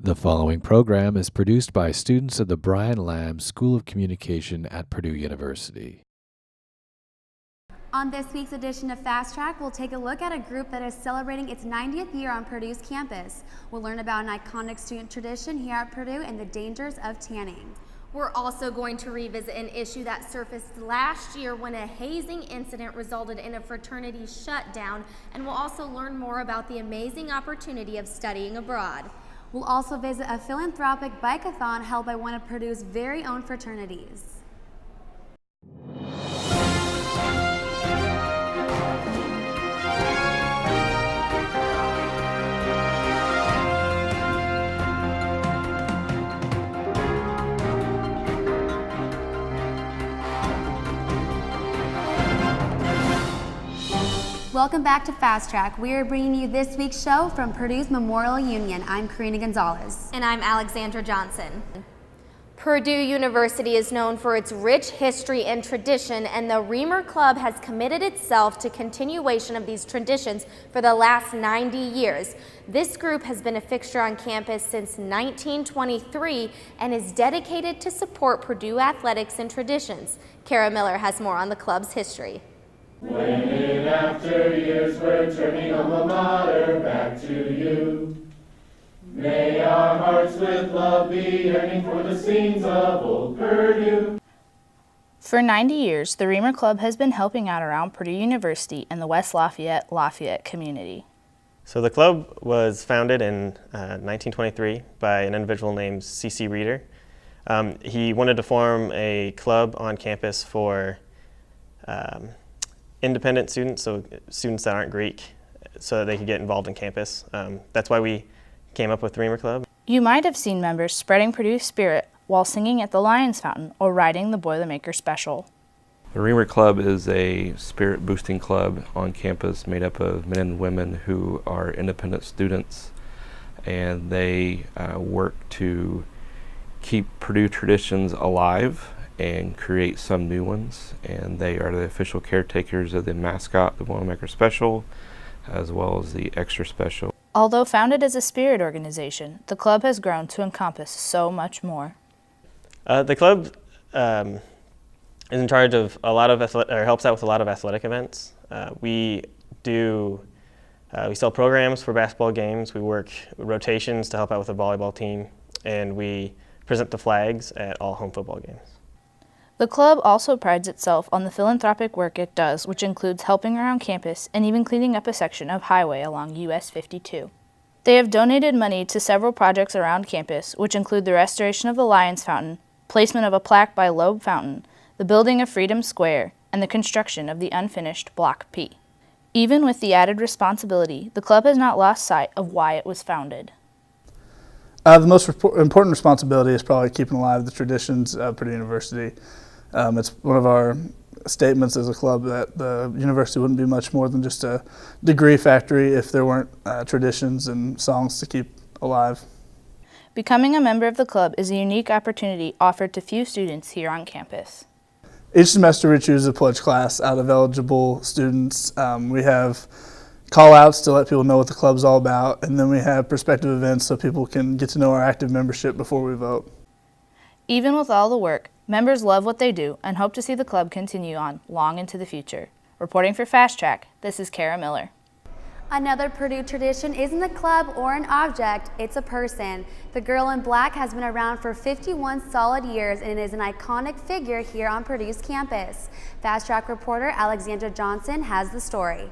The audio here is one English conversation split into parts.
The following program is produced by students of the Brian Lamb School of Communication at Purdue University. On this week's edition of Fast Track, we'll take a look at a group that is celebrating its 90th year on Purdue's campus. We'll learn about an iconic student tradition here at Purdue and the dangers of tanning. We're also going to revisit an issue that surfaced last year when a hazing incident resulted in a fraternity shutdown, and we'll also learn more about the amazing opportunity of studying abroad. We'll also visit a philanthropic bike-a-thon held by one of Purdue's very own fraternities. Welcome back to Fast Track. We are bringing you this week's show from Purdue's Memorial Union. I'm Karina Gonzalez. And I'm Alexandra Johnson. Purdue University is known for its rich history and tradition, and the Reamer Club has committed itself to continuation of these traditions for the last 90 years. This group has been a fixture on campus since 1923 and is dedicated to support Purdue athletics and traditions. Kara Miller has more on the club's history. When in after years we're turning alma mater back to you, may our hearts with love be yearning for the scenes of old Purdue. For 90 years, the Reamer Club has been helping out around Purdue University and the West Lafayette community. So the club was founded in 1923 by an individual named C.C. Reeder. He wanted to form a club on campus for independent students, so students that aren't Greek, so that they could get involved in campus. That's why we came up with the Reamer Club. You might have seen members spreading Purdue's spirit while singing at the Lions Fountain or riding the Boilermaker Special. The Reamer Club is a spirit-boosting club on campus made up of men and women who are independent students, and they work to keep Purdue traditions alive and create some new ones, and they are the official caretakers of the mascot, the Boilermaker Special, as well as the Extra Special. Although founded as a spirit organization, the club has grown to encompass so much more. The club is in charge of a lot of helps out with a lot of athletic events. We sell programs for basketball games. We work rotations to help out with the volleyball team, and we present the flags at all home football games. The club also prides itself on the philanthropic work it does, which includes helping around campus and even cleaning up a section of highway along US 52. They have donated money to several projects around campus, which include the restoration of the Lions Fountain, placement of a plaque by Loeb Fountain, the building of Freedom Square, and the construction of the unfinished Block P. Even with the added responsibility, the club has not lost sight of why it was founded. The most important responsibility is probably keeping alive the traditions of Purdue University. It's one of our statements as a club that the university wouldn't be much more than just a degree factory if there weren't traditions and songs to keep alive. Becoming a member of the club is a unique opportunity offered to few students here on campus. Each semester we choose a pledge class out of eligible students. We have call-outs to let people know what the club's all about, and then we have prospective events so people can get to know our active membership before we vote. Even with all the work, members love what they do and hope to see the club continue on long into the future. Reporting for Fast Track, this is Kara Miller. Another Purdue tradition isn't a club or an object, it's a person. The Girl in Black has been around for 51 solid years and is an iconic figure here on Purdue's campus. Fast Track reporter Alexandra Johnson has the story.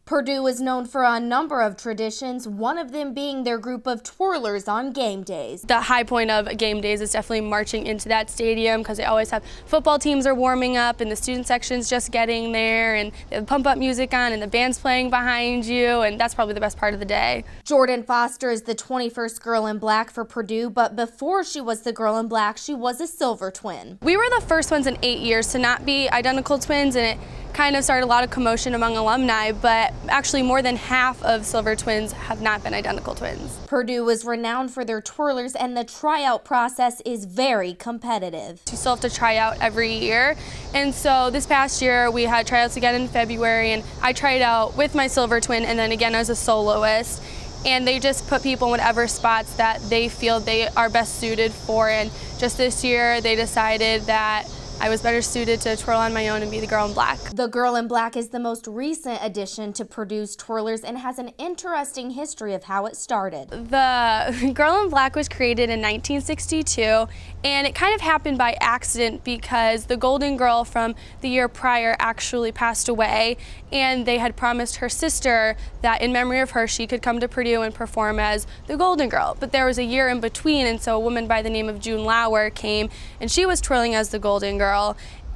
Purdue is known for a number of traditions, one of them being their group of twirlers on game days. The high point of game days is definitely marching into that stadium because they always have football teams are warming up and the student section's just getting there and they have pump up music on and the band's playing behind you, and that's probably the best part of the day. Jordan Foster is the 21st Girl in Black for Purdue, but before she was the Girl in Black, she was a silver twin. We were the first ones in 8 years to not be identical twins, and it kind of started a lot of commotion among alumni, but actually more than half of silver twins have not been identical twins. Purdue is renowned for their twirlers, and the tryout process is very competitive. You still have to try out every year, and so this past year we had tryouts again in February, and I tried out with my silver twin and then again as a soloist. and they just put people in whatever spots that they feel they are best suited for. And just this year, they decided that I was better suited to twirl on my own and be the girl in black. The girl in black is the most recent addition to Purdue's twirlers and has an interesting history of how it started. The girl in black was created in 1962, and it kind of happened by accident because the golden girl from the year prior actually passed away, and they had promised her sister that in memory of her she could come to Purdue and perform as the golden girl. But there was a year in between, and so a woman by the name of June Lauer came, and she was twirling as the golden girl.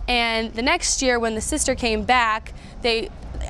And the next year when the sister came back,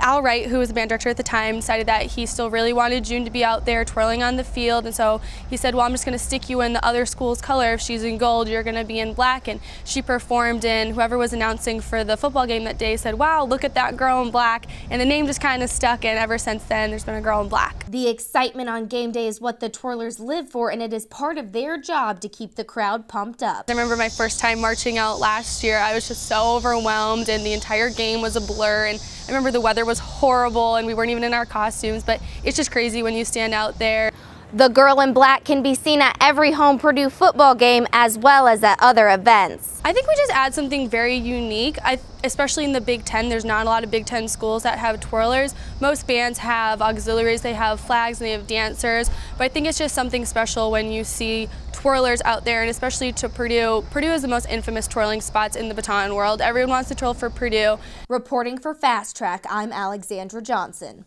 Al Wright, who was the band director at the time, decided that he still really wanted June to be out there twirling on the field, and so he said, well, I'm just going to stick you in the other school's color. If she's in gold, you're going to be in black. And she performed, and whoever was announcing for the football game that day said, wow, look at that girl in black, and the name just kind of stuck, and ever since then there's been a girl in black. The excitement on game day is what the twirlers live for, and it is part of their job to keep the crowd pumped up. I remember my first time marching out last year. I was just so overwhelmed, and the entire game was a blur, and I remember the weather was horrible and we weren't even in our costumes, but it's just crazy when you stand out there. The girl in black can be seen at every home Purdue football game as well as at other events. I think we just add something very unique. Especially in the Big Ten, there's not a lot of Big Ten schools that have twirlers. Most bands have auxiliaries, they have flags, and they have dancers, but I think it's just something special when you see twirlers out there, and especially to Purdue. Purdue is the most infamous twirling spots in the baton world. Everyone wants to twirl for Purdue. Reporting for Fast Track, I'm Alexandra Johnson.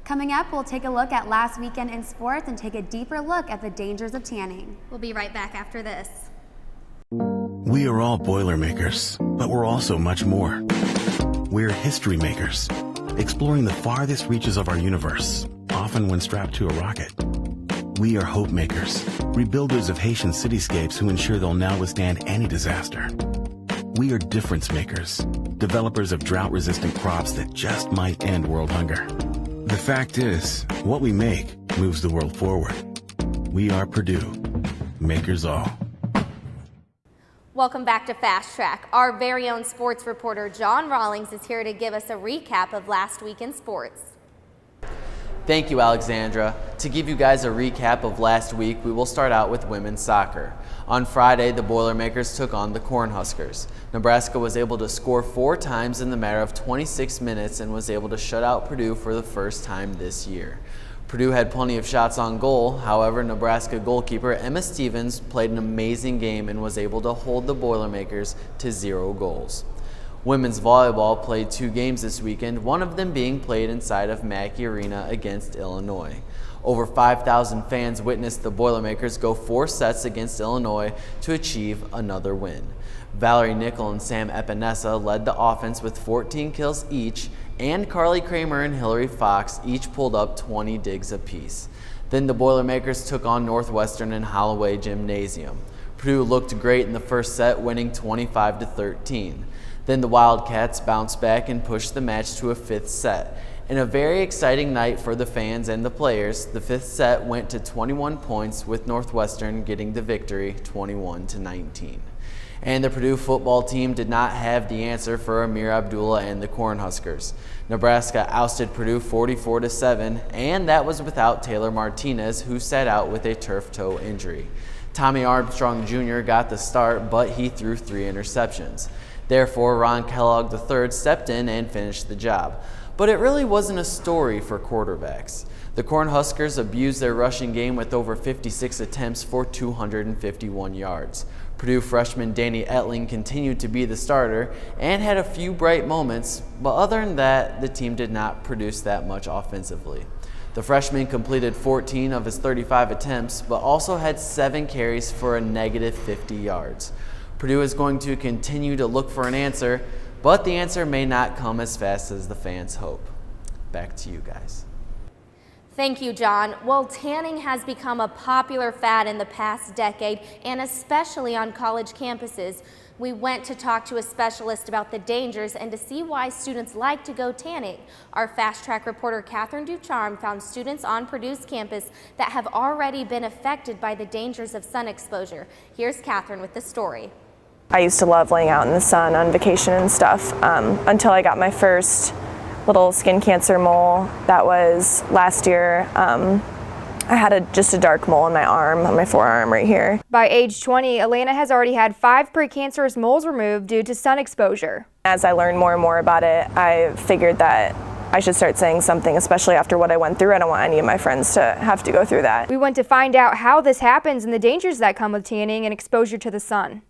Coming up, we'll take a look at last weekend in sports and take a deeper look at the dangers of tanning. We'll be right back after this. We are all Boilermakers, but we're also much more. We're history makers, exploring the farthest reaches of our universe, often when strapped to a rocket. We are hope makers, rebuilders of Haitian cityscapes who ensure they'll now withstand any disaster. We are difference makers, developers of drought-resistant crops that just might end world hunger. The fact is, what we make moves the world forward. We are Purdue, makers all. Welcome back to Fast Track. Our very own sports reporter John Rawlings is here to give us a recap of last week in sports. Thank you, Alexandra. To give you guys a recap of last week, we will start out with women's soccer. On Friday, the Boilermakers took on the Cornhuskers. Nebraska was able to score 4 times in the matter of 26 minutes and was able to shut out Purdue for the first time this year. Purdue had plenty of shots on goal. However, Nebraska goalkeeper Emma Stevens played an amazing game and was able to hold the Boilermakers to 0 goals. Women's volleyball played 2 games this weekend, one of them being played inside of Mackey Arena against Illinois. Over 5,000 fans witnessed the Boilermakers go 4 sets against Illinois to achieve another win. Valerie Nickel and Sam Epinesa led the offense with 14 kills each, and Carly Kramer and Hillary Fox each pulled up 20 digs apiece. Then the Boilermakers took on Northwestern in Holloway Gymnasium. Purdue looked great in the first set, winning 25-13. Then the Wildcats bounced back and pushed the match to a 5th set. In a very exciting night for the fans and the players, the 5th set went to 21 points, with Northwestern getting the victory 21-19. And the Purdue football team did not have the answer for Amir Abdullah and the Cornhuskers. Nebraska ousted Purdue 44-7, and that was without Taylor Martinez, who sat out with a turf toe injury. Tommy Armstrong Jr. got the start, but he threw 3 interceptions. Therefore, Ron Kellogg III stepped in and finished the job. But it really wasn't a story for quarterbacks. The Cornhuskers abused their rushing game with over 56 attempts for 251 yards. Purdue freshman Danny Etling continued to be the starter and had a few bright moments, but other than that, the team did not produce that much offensively. The freshman completed 14 of his 35 attempts, but also had 7 carries for a negative 50 yards. Purdue is going to continue to look for an answer, but the answer may not come as fast as the fans hope. Back to you guys. Thank you, John. Well, tanning has become a popular fad in the past decade, and especially on college campuses. We went to talk to a specialist about the dangers and to see why students like to go tanning. Our Fast Track reporter Catherine Ducharme found students on Purdue's campus that have already been affected by the dangers of sun exposure. Here's Catherine with the story. I used to love laying out in the sun on vacation and stuff until I got my first little skin cancer mole. That was last year. I had just a dark mole on my arm, on my forearm right here. By age 20, Elena has already had 5 precancerous moles removed due to sun exposure. As I learned more and more about it, I figured that I should start saying something, especially after what I went through. I don't want any of my friends to have to go through that. We went to find out how this happens and the dangers that come with tanning and exposure to the sun.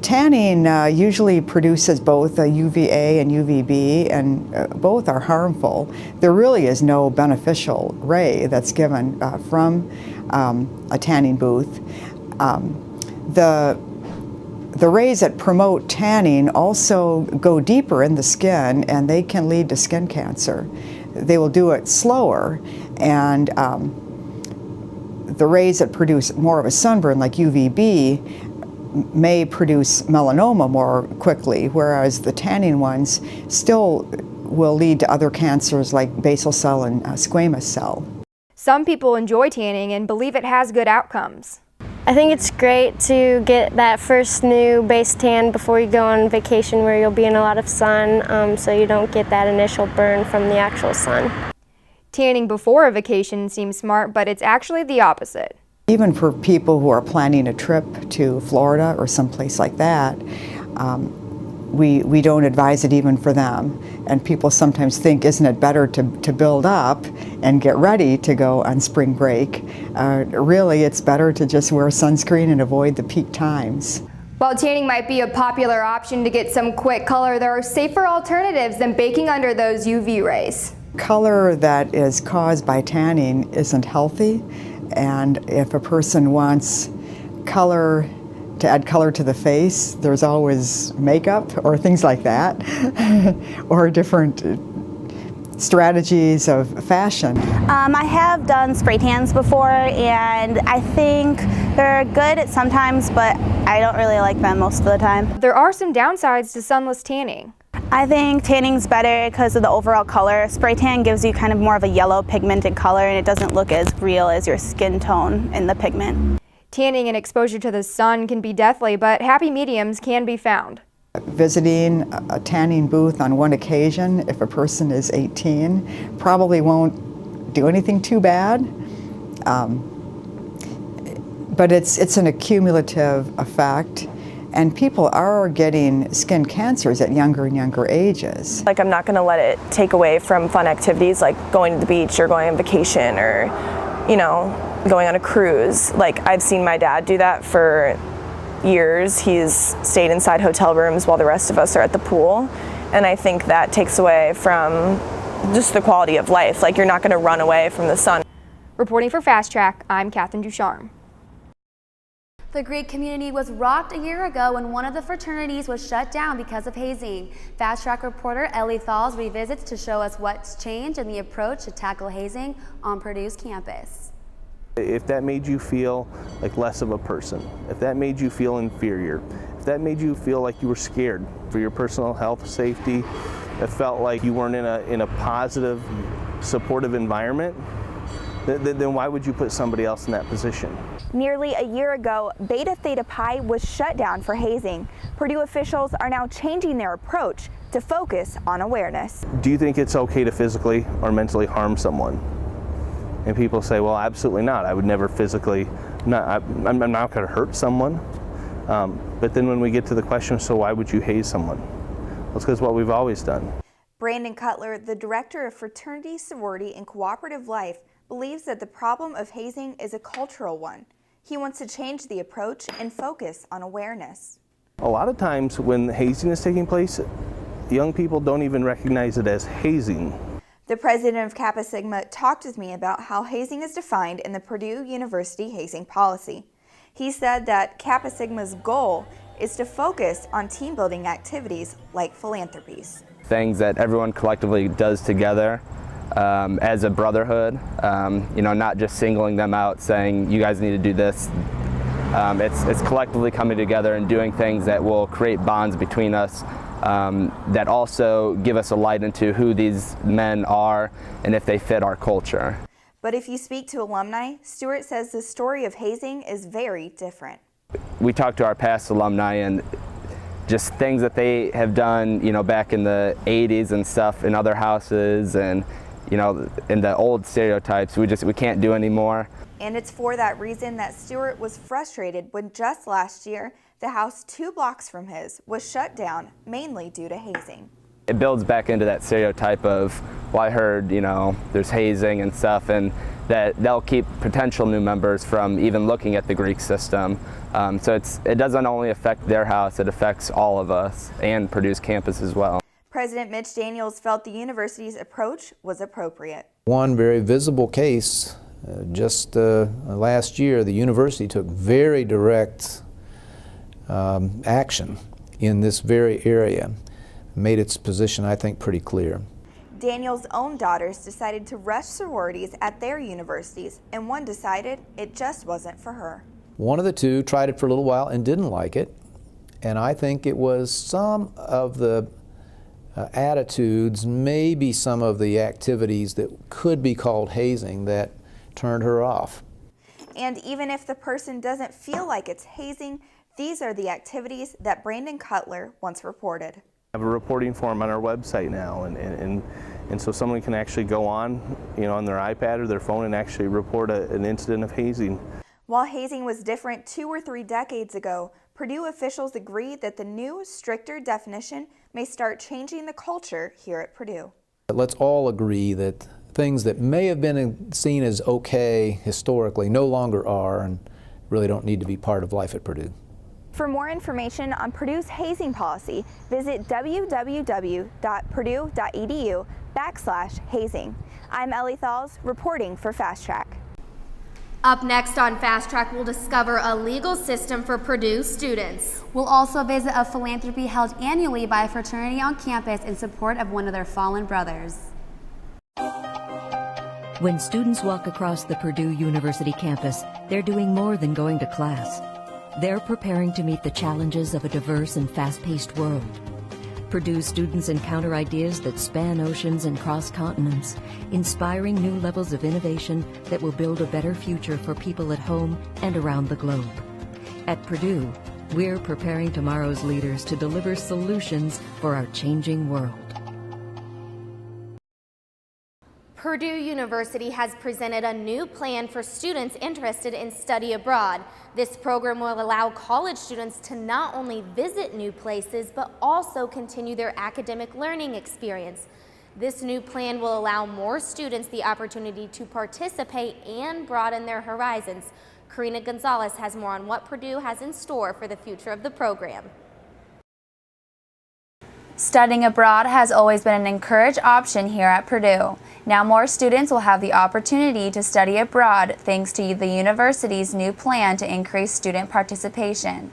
Tanning usually produces both a UVA and UVB, and both are harmful. There really is no beneficial ray that's given from a tanning booth. The rays that promote tanning also go deeper in the skin, and they can lead to skin cancer. They will do it slower, and the rays that produce more of a sunburn, like UVB, may produce melanoma more quickly, whereas the tanning ones still will lead to other cancers like basal cell and squamous cell. Some people enjoy tanning and believe it has good outcomes. I think it's great to get that first new base tan before you go on vacation where you'll be in a lot of sun, so you don't get that initial burn from the actual sun. Tanning before a vacation seems smart, but it's actually the opposite. Even for people who are planning a trip to Florida or someplace like that, we don't advise it even for them. And people sometimes think, isn't it better to build up and get ready to go on spring break? Really, it's better to just wear sunscreen and avoid the peak times. While tanning might be a popular option to get some quick color, there are safer alternatives than baking under those UV rays. Color that is caused by tanning isn't healthy, and if a person wants color to add color to the face, there's always makeup or things like that, or different strategies of fashion. I have done spray tans before, and I think they're good at sometimes, but I don't really like them most of the time. There are some downsides to sunless tanning. I think tanning's better because of the overall color. Spray tan gives you kind of more of a yellow pigmented color, and it doesn't look as real as your skin tone in the pigment. Tanning and exposure to the sun can be deathly, but happy mediums can be found. Visiting a tanning booth on one occasion, if a person is 18, probably won't do anything too bad. But it's an accumulative effect. And people are getting skin cancers at younger and younger ages. Like, I'm not going to let it take away from fun activities like going to the beach or going on vacation or, you know, going on a cruise. Like, I've seen my dad do that for years. He's stayed inside hotel rooms while the rest of us are at the pool. And I think that takes away from just the quality of life. Like, you're not going to run away from the sun. Reporting for Fast Track, I'm Katherine Ducharme. The Greek community was rocked a year ago when one of the fraternities was shut down because of hazing. Fast Track reporter Ellie Thalls revisits to show us what's changed in the approach to tackle hazing on Purdue's campus. If that made you feel like less of a person, if that made you feel inferior, if that made you feel like you were scared for your personal health, safety, it felt like you weren't in a positive, supportive environment, then why would you put somebody else in that position? Nearly a year ago, Beta Theta Pi was shut down for hazing. Purdue officials are now changing their approach to focus on awareness. Do you think it's okay to physically or mentally harm someone? And people say, well, absolutely not. I would never physically, I'm not going to hurt someone. But then when we get to the question, so why would you haze someone? Well, it's because what we've always done. Brandon Cutler, the director of Fraternity, Sorority, and Cooperative Life, believes that the problem of hazing is a cultural one. He wants to change the approach and focus on awareness. A lot of times when hazing is taking place, young people don't even recognize it as hazing. The president of Kappa Sigma talked with me about how hazing is defined in the Purdue University hazing policy. He said that Kappa Sigma's goal is to focus on team building activities like philanthropies. Things that everyone collectively does together as a brotherhood, you know, not just singling them out saying you guys need to do this. It's collectively coming together and doing things that will create bonds between us, that also give us a light into who these men are and if they fit our culture. But if you speak to alumni, Stewart says the story of hazing is very different. We talk to our past alumni and just things that they have done, you know, back in the 80s and stuff in other houses, and in the old stereotypes we can't do anymore. And it's for that reason that Stewart was frustrated when just last year, the house 2 blocks from his was shut down, mainly due to hazing. It builds back into that stereotype of, well, I heard, there's hazing and stuff, and that they'll keep potential new members from even looking at the Greek system. So it doesn't only affect their house, it affects all of us and Purdue's campus as well. President Mitch Daniels felt the university's approach was appropriate. One very visible case, just last year, the university took very direct action in this very area, made its position, I think, pretty clear. Daniel's own daughters decided to rush sororities at their universities, and one decided it just wasn't for her. One of the two tried it for a little while and didn't like it, and I think it was some of the attitudes, maybe some of the activities that could be called hazing that turned her off. And even if the person doesn't feel like it's hazing, these are the activities that Brandon Cutler once reported. We have a reporting form on our website now, and so someone can actually go on, on their iPad or their phone and actually report an incident of hazing. While hazing was different 2 or 3 decades ago, Purdue officials agree that the new, stricter definition may start changing the culture here at Purdue. Let's all agree that things that may have been seen as okay historically no longer are and really don't need to be part of life at Purdue. For more information on Purdue's hazing policy, visit www.purdue.edu/hazing. I'm Ellie Thalls, reporting for Fast Track. Up next on Fast Track, we'll discover a legal system for Purdue students. We'll also visit a philanthropy held annually by a fraternity on campus in support of one of their fallen brothers. When students walk across the Purdue University campus, they're doing more than going to class. They're preparing to meet the challenges of a diverse and fast-paced world. Purdue students encounter ideas that span oceans and cross continents, inspiring new levels of innovation that will build a better future for people at home and around the globe. At Purdue, we're preparing tomorrow's leaders to deliver solutions for our changing world. Purdue University has presented a new plan for students interested in study abroad. This program will allow college students to not only visit new places, but also continue their academic learning experience. This new plan will allow more students the opportunity to participate and broaden their horizons. Karina Gonzalez has more on what Purdue has in store for the future of the program. Studying abroad has always been an encouraged option here at Purdue. Now more students will have the opportunity to study abroad thanks to the university's new plan to increase student participation.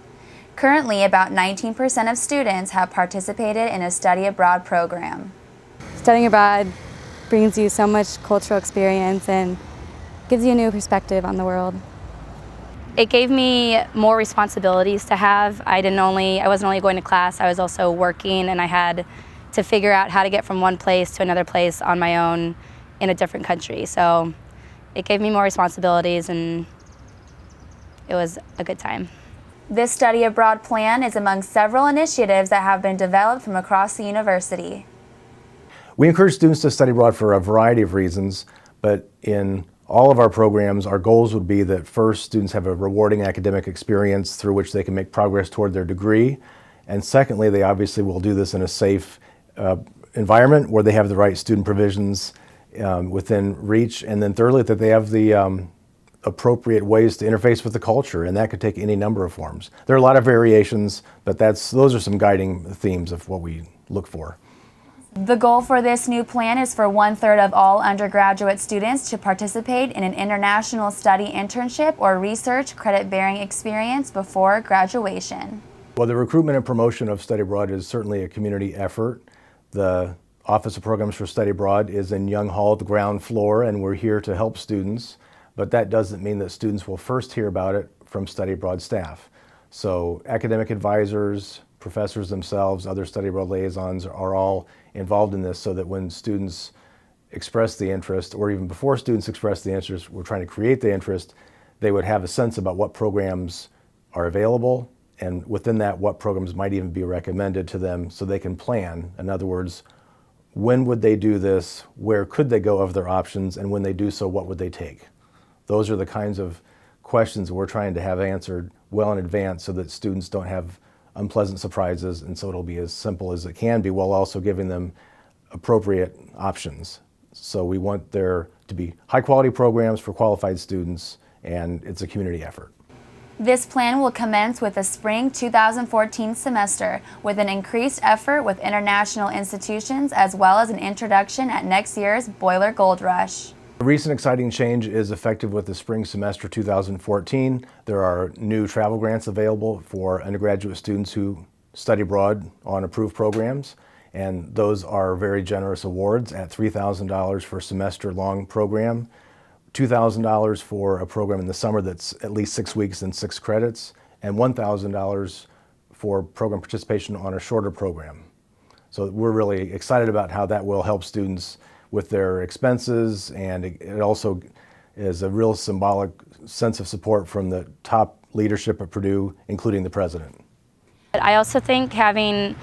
Currently, about 19% of students have participated in a study abroad program. Studying abroad brings you so much cultural experience and gives you a new perspective on the world. It gave me more responsibilities to have. I wasn't only going to class, I was also working, and I had to figure out how to get from one place to another place on my own in a different country. So it gave me more responsibilities, and it was a good time. This study abroad plan is among several initiatives that have been developed from across the university. We encourage students to study abroad for a variety of reasons, but in all of our programs, our goals would be that first, students have a rewarding academic experience through which they can make progress toward their degree, and secondly, they obviously will do this in a safe environment where they have the right student provisions within reach, and then thirdly, that they have the appropriate ways to interface with the culture, and that could take any number of forms. There are a lot of variations, but those are some guiding themes of what we look for. The goal for this new plan is for 1/3 of all undergraduate students to participate in an international study internship or research credit-bearing experience before graduation. Well, the recruitment and promotion of study abroad is certainly a community effort. The Office of Programs for Study Abroad is in Young Hall at the ground floor, and we're here to help students, but that doesn't mean that students will first hear about it from study abroad staff. So academic advisors, professors themselves, other study abroad liaisons are all involved in this so that when students express the interest, or even before students express the interest, we're trying to create the interest, they would have a sense about what programs are available, and within that, what programs might even be recommended to them so they can plan. In other words, when would they do this, where could they go of their options, and when they do so, what would they take? Those are the kinds of questions we're trying to have answered well in advance so that students don't have unpleasant surprises, and so it'll be as simple as it can be while also giving them appropriate options. So we want there to be high quality programs for qualified students, and it's a community effort. This plan will commence with the spring 2014 semester with an increased effort with international institutions as well as an introduction at next year's Boiler Gold Rush. A recent exciting change is effective with the spring semester 2014. There are new travel grants available for undergraduate students who study abroad on approved programs, and those are very generous awards at $3,000 for a semester-long program, $2,000 for a program in the summer that's at least 6 weeks and 6 credits, and $1,000 for program participation on a shorter program. So we're really excited about how that will help students with their expenses, and it also is a real symbolic sense of support from the top leadership at Purdue, including the president. I also think having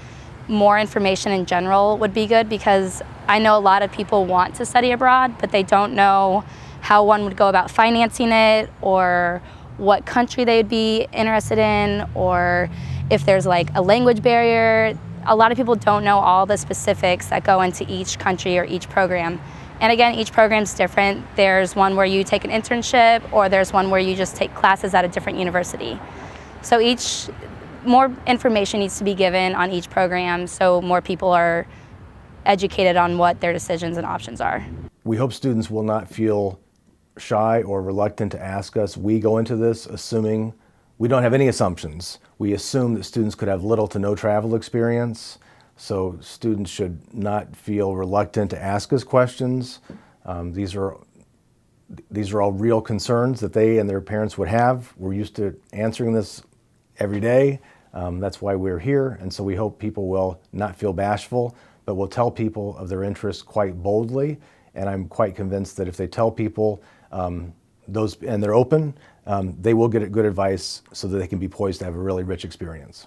more information in general would be good, because I know a lot of people want to study abroad, but they don't know how one would go about financing it, or what country they would be interested in, or if there's like a language barrier. A lot of people don't know all the specifics that go into each country or each program. And again, each program's different. There's one where you take an internship, or there's one where you just take classes at a different university. So more information needs to be given on each program so more people are educated on what their decisions and options are. We hope students will not feel shy or reluctant to ask us. We go into this assuming we don't have any assumptions. We assume that students could have little to no travel experience, so students should not feel reluctant to ask us questions. These are all real concerns that they and their parents would have. We're used to answering this every day. That's why we're here, and so we hope people will not feel bashful, but will tell people of their interests quite boldly. And I'm quite convinced that if they tell people and they're open, they will get good advice so that they can be poised to have a really rich experience.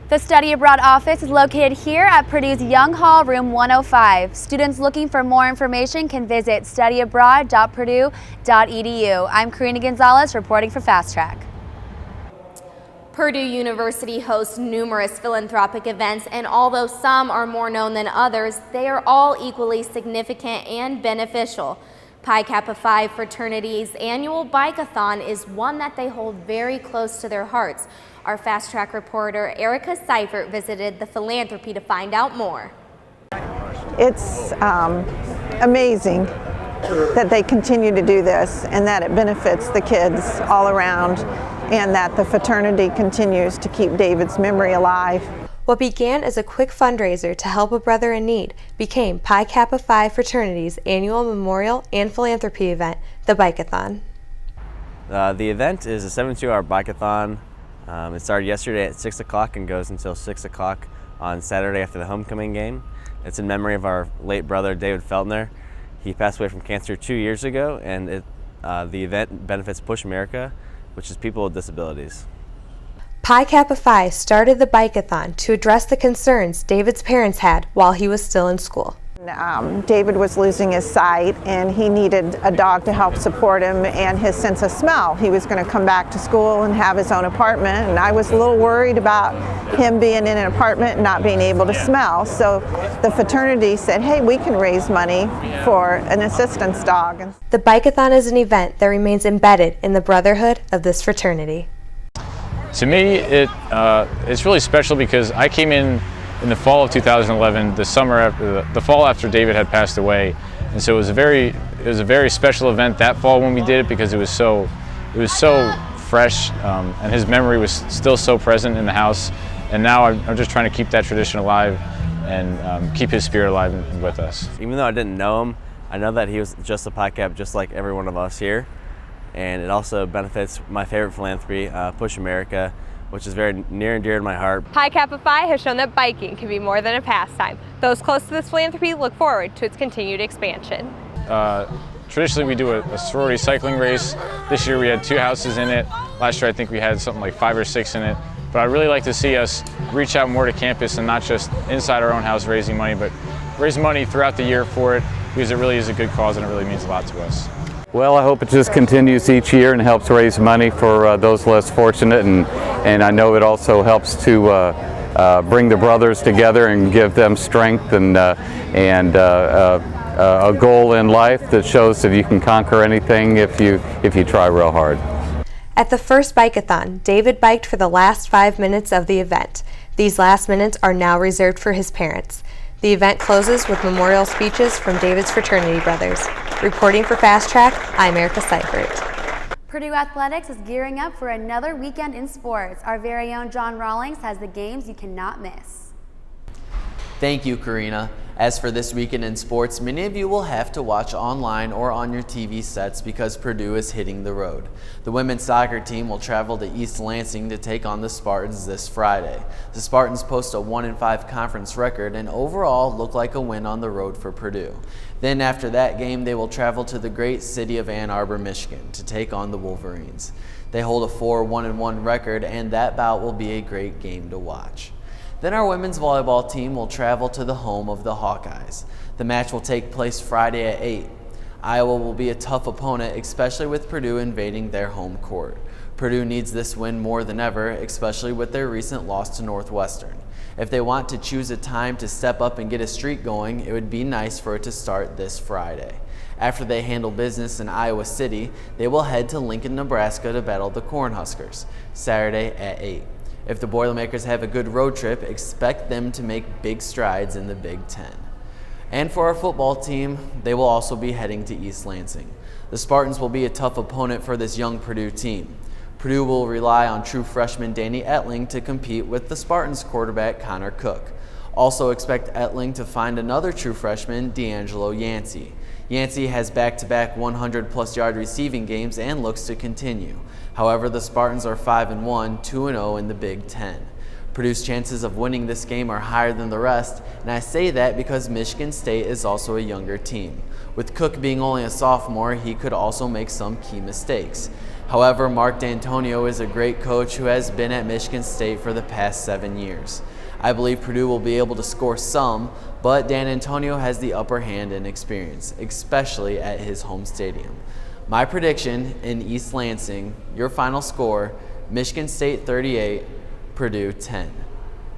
The Study Abroad office is located here at Purdue's Young Hall, room 105. Students looking for more information can visit studyabroad.purdue.edu. I'm Karina Gonzalez reporting for Fast Track. Purdue University hosts numerous philanthropic events, and although some are more known than others, they are all equally significant and beneficial. Pi Kappa Phi fraternity's annual bike-a-thon is one that they hold very close to their hearts. Our Fast Track reporter Erica Seifert visited the philanthropy to find out more. It's amazing that they continue to do this and that it benefits the kids all around, and that the fraternity continues to keep David's memory alive. What began as a quick fundraiser to help a brother in need became Pi Kappa Phi fraternity's annual memorial and philanthropy event, the Bike-a-thon. The event is a 72-hour bike-a-thon. It started yesterday at 6 o'clock and goes until 6 o'clock on Saturday after the homecoming game. It's in memory of our late brother, David Feltner. He passed away from cancer 2 years ago, and the event benefits Push America, which is people with disabilities. Pi Kappa Phi started the Bike-a-thon to address the concerns David's parents had while he was still in school. David was losing his sight, and he needed a dog to help support him and his sense of smell. He was going to come back to school and have his own apartment, and I was a little worried about him being in an apartment and not being able to smell. So the fraternity said, hey, we can raise money for an assistance dog. The Bike-a-thon is an event that remains embedded in the brotherhood of this fraternity. To me, it's really special because I came in the fall of 2011, the fall after David had passed away, and so it was a very special event that fall when we did it, because it was so fresh, and his memory was still so present in the house. And now I'm just trying to keep that tradition alive and keep his spirit alive with us. Even though I didn't know him, I know that he was just a Pi Kappa, just like every one of us here. And it also benefits my favorite philanthropy, Push America, which is very near and dear to my heart. Pi Kappa Phi has shown that biking can be more than a pastime. Those close to this philanthropy look forward to its continued expansion. Traditionally, we do a sorority cycling race. This year we had 2 houses in it. Last year I think we had something like 5 or 6 in it. But I'd really like to see us reach out more to campus and not just inside our own house raising money, but raise money throughout the year for it because it really is a good cause and it really means a lot to us. Well, I hope it just continues each year and helps raise money for those less fortunate, and I know it also helps to bring the brothers together and give them strength and a goal in life that shows that you can conquer anything if you try real hard. At the first bike-a-thon, David biked for the last 5 minutes of the event. These last minutes are now reserved for his parents. The event closes with memorial speeches from David's fraternity brothers. Reporting for Fast Track, I'm Erica Seifert. Purdue Athletics is gearing up for another weekend in sports. Our very own John Rawlings has the games you cannot miss. Thank you, Karina. As for this weekend in sports, many of you will have to watch online or on your TV sets because Purdue is hitting the road. The women's soccer team will travel to East Lansing to take on the Spartans this Friday. The Spartans post a 1-5 conference record and overall look like a win on the road for Purdue. Then after that game, they will travel to the great city of Ann Arbor, Michigan to take on the Wolverines. They hold a 4-1-1 record, and that bout will be a great game to watch. Then our women's volleyball team will travel to the home of the Hawkeyes. The match will take place Friday at 8. Iowa will be a tough opponent, especially with Purdue invading their home court. Purdue needs this win more than ever, especially with their recent loss to Northwestern. If they want to choose a time to step up and get a streak going, it would be nice for it to start this Friday. After they handle business in Iowa City, they will head to Lincoln, Nebraska to battle the Cornhuskers, Saturday at 8. If the Boilermakers have a good road trip, expect them to make big strides in the Big Ten. And for our football team, they will also be heading to East Lansing. The Spartans will be a tough opponent for this young Purdue team. Purdue will rely on true freshman Danny Etling to compete with the Spartans quarterback Connor Cook. Also expect Etling to find another true freshman, D'Angelo Yancey. Yancey has back-to-back 100-plus yard receiving games and looks to continue. However, the Spartans are 5-1, 2-0 in the Big Ten. Purdue's chances of winning this game are higher than the rest, and I say that because Michigan State is also a younger team. With Cook being only a sophomore, he could also make some key mistakes. However, Mark D'Antonio is a great coach who has been at Michigan State for the past 7 years. I believe Purdue will be able to score some, but D'Antonio has the upper hand in experience, especially at his home stadium. My prediction in East Lansing, your final score, Michigan State 38, Purdue 10.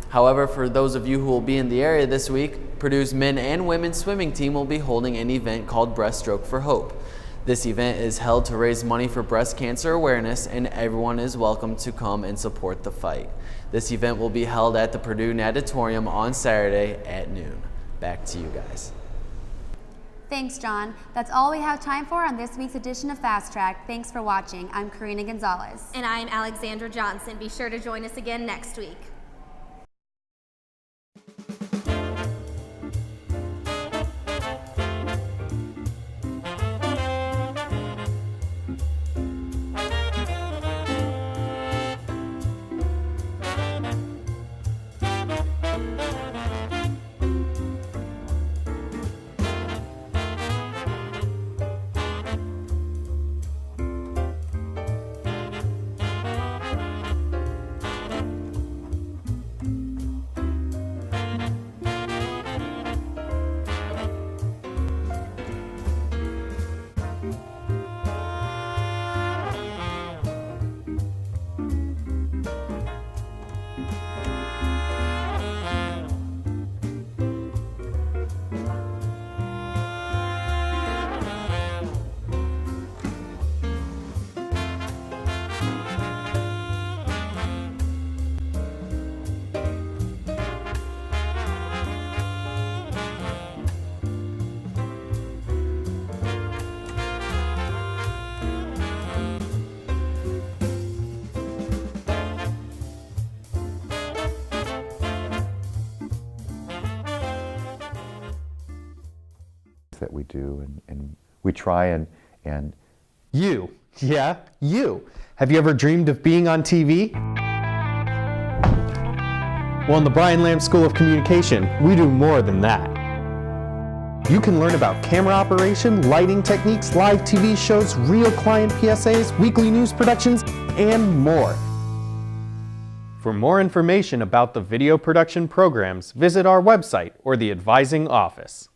However, for those of you who will be in the area this week, Purdue's men and women's swimming team will be holding an event called Breaststroke for Hope. This event is held to raise money for breast cancer awareness, and everyone is welcome to come and support the fight. This event will be held at the Purdue Natatorium on Saturday at noon. Back to you guys. Thanks, John. That's all we have time for on this week's edition of Fast Track. Thanks for watching. I'm Karina Gonzalez. And I'm Alexandra Johnson. Be sure to join us again next week. That we do, and we try and you, yeah, you. Have you ever dreamed of being on TV? Well, in the Brian Lamb School of Communication, we do more than that. You can learn about camera operation, lighting techniques, live TV shows, real client PSAs, weekly news productions, and more. For more information about the video production programs, visit our website or the advising office.